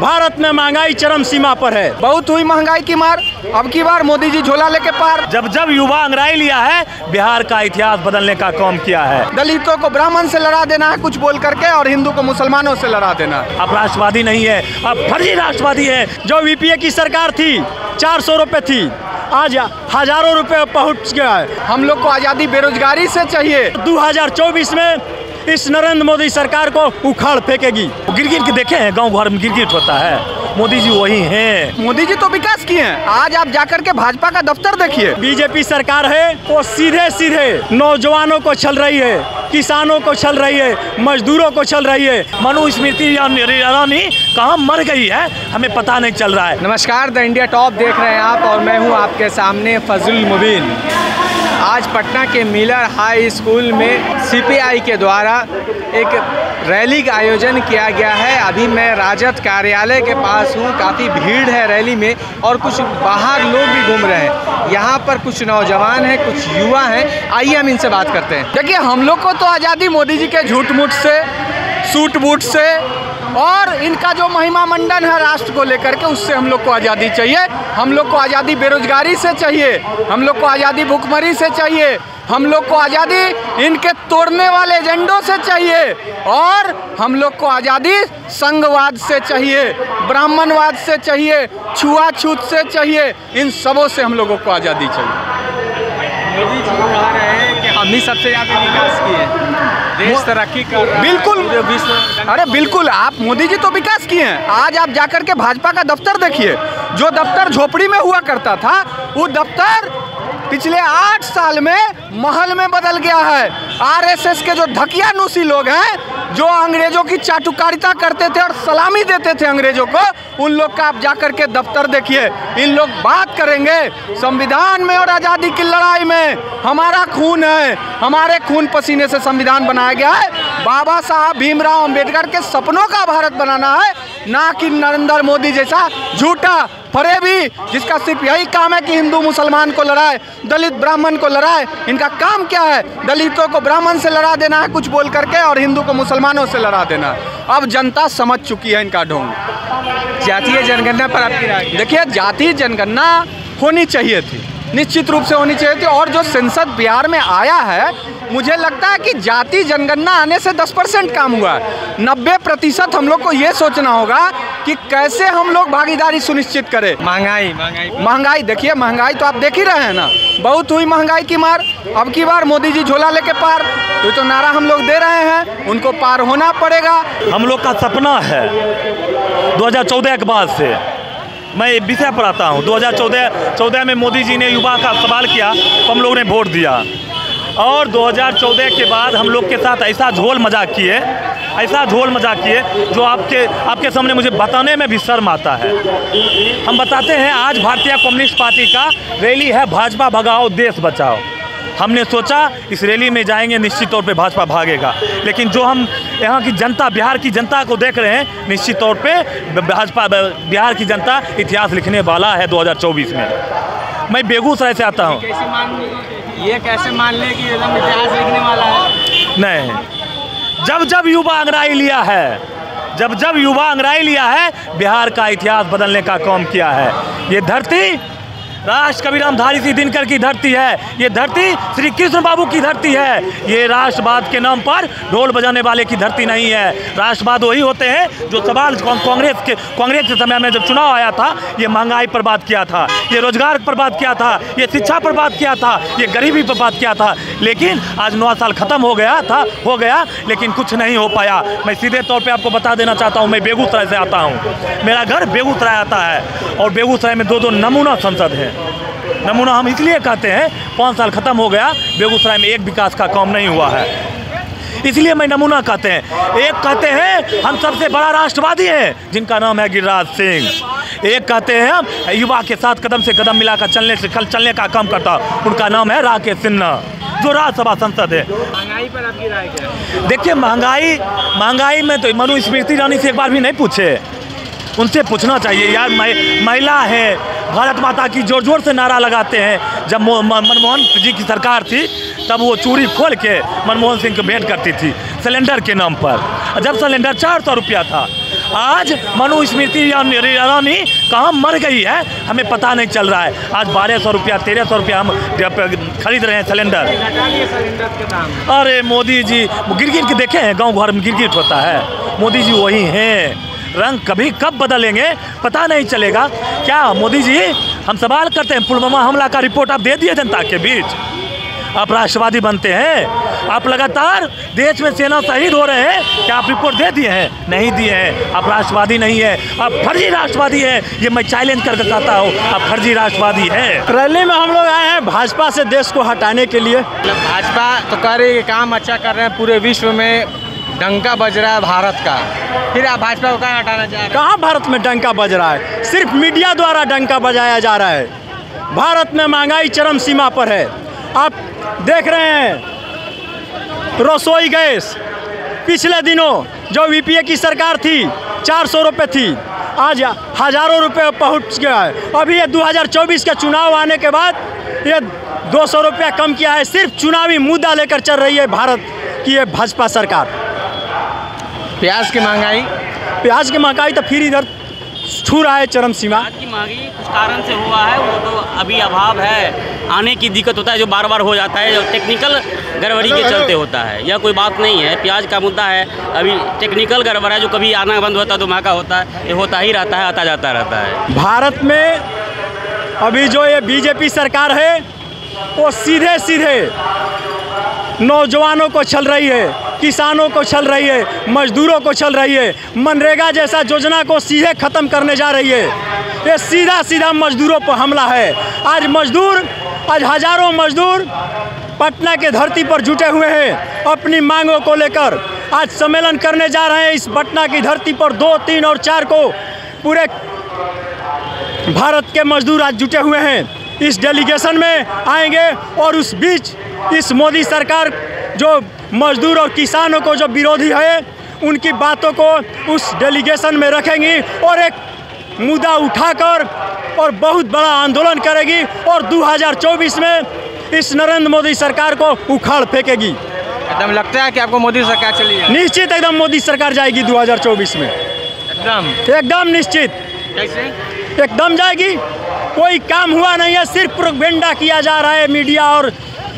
भारत में महंगाई चरम सीमा पर है। बहुत हुई महंगाई की मार, अब की बार मोदी जी झोला लेके पार। जब जब युवा अंगड़ाई लिया है, बिहार का इतिहास बदलने का काम किया है। दलितों को ब्राह्मण से लड़ा देना है कुछ बोल करके, और हिंदू को मुसलमानों से लड़ा देना। अब राष्ट्रवादी नहीं है, अब फर्जी राष्ट्रवादी है। जो यूपीए की सरकार थी 400 रुपए थी, आज हजारों रुपए पहुंच गया है। हम लोग को आज़ादी बेरोजगारी से चाहिए। 2024 में इस नरेंद्र मोदी सरकार को उखाड़ फेंकेगी। गिर के देखे हैं गांव घर में गिर होता है, मोदी जी वही हैं। मोदी जी तो विकास किए हैं। आज आप जाकर के भाजपा का दफ्तर देखिए। बीजेपी सरकार है वो सीधे सीधे नौजवानों को छल रही है, किसानों को छल रही है, मजदूरों को छल रही है। मनुस्मृति ईरानी कहाँ मर गई है हमें पता नहीं चल रहा है। नमस्कार, द इंडिया टॉप देख रहे हैं आप, और मैं हूं आपके सामने फजल मुबीन। आज पटना के मिलर हाई स्कूल में सीपीआई के द्वारा एक रैली का आयोजन किया गया है। अभी मैं राजद कार्यालय के पास हूँ। काफ़ी भीड़ है रैली में, और कुछ बाहर लोग भी घूम रहे हैं। यहाँ पर कुछ नौजवान हैं, कुछ युवा हैं। आइए हम इनसे बात करते हैं। देखिए, हम लोग को तो आज़ादी मोदी जी के झूठ मूठ से, सूट बूट से, और इनका जो महिमा मंडन है राष्ट्र को लेकर के, उससे हम लोग को आज़ादी चाहिए। हम लोग को आज़ादी बेरोजगारी से चाहिए, हम लोग को आज़ादी भूखमरी से चाहिए, हम लोग को आज़ादी इनके तोड़ने वाले एजेंडों से चाहिए, और हम लोग को आज़ादी संघवाद से चाहिए, ब्राह्मणवाद से चाहिए, छुआछूत से चाहिए। इन सबों से हम लोगों को आज़ादी चाहिए। मोदी जी कह रहे हैं कि हम ही सबसे ज़्यादा विकास किए, देश तरक्की कर रहा है। बिल्कुल, अरे बिल्कुल, आप मोदी जी तो विकास किए हैं। आज आप जाकर के भाजपा का दफ्तर देखिए। जो दफ्तर झोपड़ी में हुआ करता था, वो दफ्तर पिछले 8 साल में महल में बदल गया है। आरएसएस के जो धकियानुसी लोग हैं, जो अंग्रेजों की चाटुकारिता करते थे और सलामी देते थे अंग्रेजों को, उन लोग का आप जाकर के दफ्तर देखिए। इन लोग बात करेंगे संविधान में और आज़ादी की लड़ाई में हमारा खून है, हमारे खून पसीने से संविधान बनाया गया है। बाबा साहब भीमराव अंबेडकर के सपनों का भारत बनाना है, ना कि नरेंद्र मोदी जैसा झूठा फरेबी, जिसका सिर्फ यही काम है कि हिंदू मुसलमान को लड़ाए, दलित ब्राह्मण को लड़ाए। इनका काम क्या है? दलितों को ब्राह्मण से लड़ा देना है कुछ बोल करके, और हिंदू को मुसलमानों से लड़ा देना है। अब जनता समझ चुकी है इनका ढोंग। जातीय जनगणना पर आपकी राय? देखिए, जातीय जनगणना होनी चाहिए थी, निश्चित रूप से होनी चाहिए थी। और जो संसद बिहार में आया है, मुझे लगता है कि जाति जनगणना आने से 10% काम हुआ है। 90% हम लोग को ये सोचना होगा कि कैसे हम लोग भागीदारी सुनिश्चित करें। महंगाई देखिए, महंगाई तो आप देख ही रहे हैं ना। बहुत हुई महंगाई की मार, अब की बार मोदी जी झोला लेके पार। तो नारा हम लोग दे रहे हैं, उनको पार होना पड़ेगा। हम लोग का सपना है 2014 के बाद से, मैं विषय पर आता हूँ। 2014 में मोदी जी ने युवा का सवाल किया तो हम लोगों ने वोट दिया, और 2014 के बाद हम लोग के साथ ऐसा झोल मजाक किए, ऐसा झोल मजाक किए जो आपके सामने मुझे बताने में भी शर्म आता है। हम बताते हैं, आज भारतीय कम्युनिस्ट पार्टी का रैली है, भाजपा भगाओ देश बचाओ। हमने सोचा इस रैली में जाएंगे, निश्चित तौर पे भाजपा भागेगा, लेकिन जो हम यहाँ की जनता, बिहार की जनता को देख रहे हैं, निश्चित तौर पे बिहार की जनता इतिहास लिखने वाला है 2024 में। मैं बेगूसराय से आता हूँ। ये कैसे मान ले कि एकदम इतिहास लिखने वाला है? नहीं, जब जब युवा अंगड़ाई लिया है, जब जब युवा अंगड़ाई लिया है, बिहार का इतिहास बदलने का काम किया है। ये धरती राष्ट्र कबीराम धारी सी दिनकर की धरती है, ये धरती श्री कृष्ण बाबू की धरती है। ये राष्ट्रवाद के नाम पर ढोल बजाने वाले की धरती नहीं है। राष्ट्रवाद वही होते हैं जो सवाल कांग्रेस के समय में जब चुनाव आया था, ये महंगाई पर बात किया था, ये रोजगार पर बात किया था, ये शिक्षा पर बात किया था, ये गरीबी पर बात किया था। लेकिन आज 9 साल खत्म हो गया, लेकिन कुछ नहीं हो पाया। मैं सीधे तौर पर आपको बता देना चाहता हूँ, मैं बेगूसराय से आता हूँ, मेरा घर बेगूसराय आता है, और बेगूसराय में 2 नमूना संसद है। नमूना हम इसलिए कहते हैं, 5 साल खत्म हो गया, बेगूसराय में एक विकास का काम नहीं हुआ है, इसलिए मैं नमूना कहते हैं। एक कहते हैं हम सबसे बड़ा राष्ट्रवादी हैं, जिनका नाम है गिरिराज सिंह। एक कहते हैं हम युवा के साथ कदम से कदम मिलाकर चलने का काम करता, उनका नाम है राकेश सिन्हा, जो राज्यसभा सांसद है। महंगाई पर आपकी राय क्या है? देखिए, महंगाई में तो मनुस्मृति ईरानी से एक बार भी नहीं पूछे, उनसे पूछना चाहिए यार। महिला है, भारत माता की जोर जोर से नारा लगाते हैं। जब मनमोहन जी की सरकार थी, तब वो चूड़ी खोल के मनमोहन सिंह को भेंट करती थी सिलेंडर के नाम पर, जब सिलेंडर 400 रुपया था। आज मनुस्मृति ईरानी कहाँ मर गई है हमें पता नहीं चल रहा है। आज 1200 रुपया 1300 रुपया हम खरीद रहे हैं सिलेंडर। अरे मोदी जी गिरगिट के देखे हैं, गांव घर में गिरगिट होता है, मोदी जी वही हैं। रंग कभी कब बदलेंगे पता नहीं चलेगा। क्या मोदी जी हम सवाल करते हैं, पुलवामा हमला का रिपोर्ट आप दे दिए जनता के बीच? आप राष्ट्रवादी बनते हैं, आप लगातार देश में सेना शहीद हो रहे हैं, क्या आप रिपोर्ट दे दिए हैं? नहीं दिए हैं। आप राष्ट्रवादी नहीं है, आप फर्जी राष्ट्रवादी है। ये मैं चैलेंज करके कहता हूँ, आप फर्जी राष्ट्रवादी है। रैली में हम लोग आए हैं भाजपा से देश को हटाने के लिए। भाजपा तो कर रही है, काम अच्छा कर रहे हैं, पूरे विश्व में डंका बज रहा है भारत का, फिर आप भाजपा को कहाँ हटाना चाह रहे हैं? कहाँ भारत में डंका बज रहा है? सिर्फ मीडिया द्वारा डंका बजाया जा रहा है। भारत में महंगाई चरम सीमा पर है। आप देख रहे हैं रसोई गैस पिछले दिनों जो यूपीए की सरकार थी 400 रुपये थी, आज हज़ारों रुपये पहुंच गया है। अभी ये 2024 का चुनाव आने के बाद ये 200 रुपया कम किया है। सिर्फ चुनावी मुद्दा लेकर चल रही है भारत की ये भाजपा सरकार। प्याज की महंगाई तो फिर इधर छू रहा है चरम सीमा। प्याज की महंगाई कुछ कारण से हुआ है, वो तो अभी अभाव है, आने की दिक्कत होता है जो बार बार हो जाता है, जो टेक्निकल गड़बड़ी के चलते होता है। यह कोई बात नहीं है, प्याज का मुद्दा है, अभी टेक्निकल गड़बड़ है, जो कभी आना बंद होता है तो महंगा होता है, ये होता ही रहता है, आता जाता रहता है। भारत में अभी जो ये बीजेपी सरकार है वो सीधे सीधे नौजवानों को छल रही है, किसानों को छल रही है, मजदूरों को छल रही है। मनरेगा जैसा योजना को सीधे ख़त्म करने जा रही है। ये सीधा सीधा मजदूरों पर हमला है। आज हज़ारों मजदूर पटना के धरती पर जुटे हुए हैं अपनी मांगों को लेकर। आज सम्मेलन करने जा रहे हैं इस पटना की धरती पर। 2, 3 और 4 को पूरे भारत के मजदूर आज जुटे हुए हैं, इस डेलीगेशन में आएंगे और उस बीच इस मोदी सरकार जो मजदूर और किसानों को जो विरोधी है उनकी बातों को उस डेलीगेशन में रखेंगी और एक मुद्दा उठाकर और बहुत बड़ा आंदोलन करेगी और 2024 में इस नरेंद्र मोदी सरकार को उखाड़ फेंकेगी। एकदम लगता है कि आपको मोदी सरकार चली है? निश्चित एकदम मोदी सरकार जाएगी 2024 में, एकदम निश्चित। कैसे? एकदम जाएगी। कोई काम हुआ नहीं है, सिर्फ प्रोपेगेंडा किया जा रहा है मीडिया और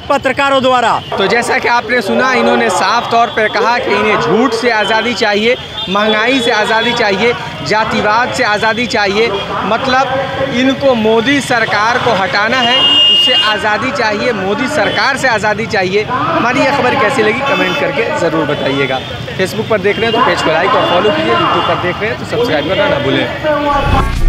पत्रकारों द्वारा। तो जैसा कि आपने सुना, इन्होंने साफ तौर पर कहा कि इन्हें झूठ से आज़ादी चाहिए, महंगाई से आज़ादी चाहिए, जातिवाद से आज़ादी चाहिए। मतलब इनको मोदी सरकार को हटाना है, उससे आज़ादी चाहिए, मोदी सरकार से आज़ादी चाहिए। हमारी यह खबर कैसी लगी कमेंट करके ज़रूर बताइएगा। फेसबुक पर देख रहे हैं तो पेज को लाइक और फॉलो कीजिए, यूट्यूब पर देख रहे हैं तो सब्सक्राइब करना ना भूलें।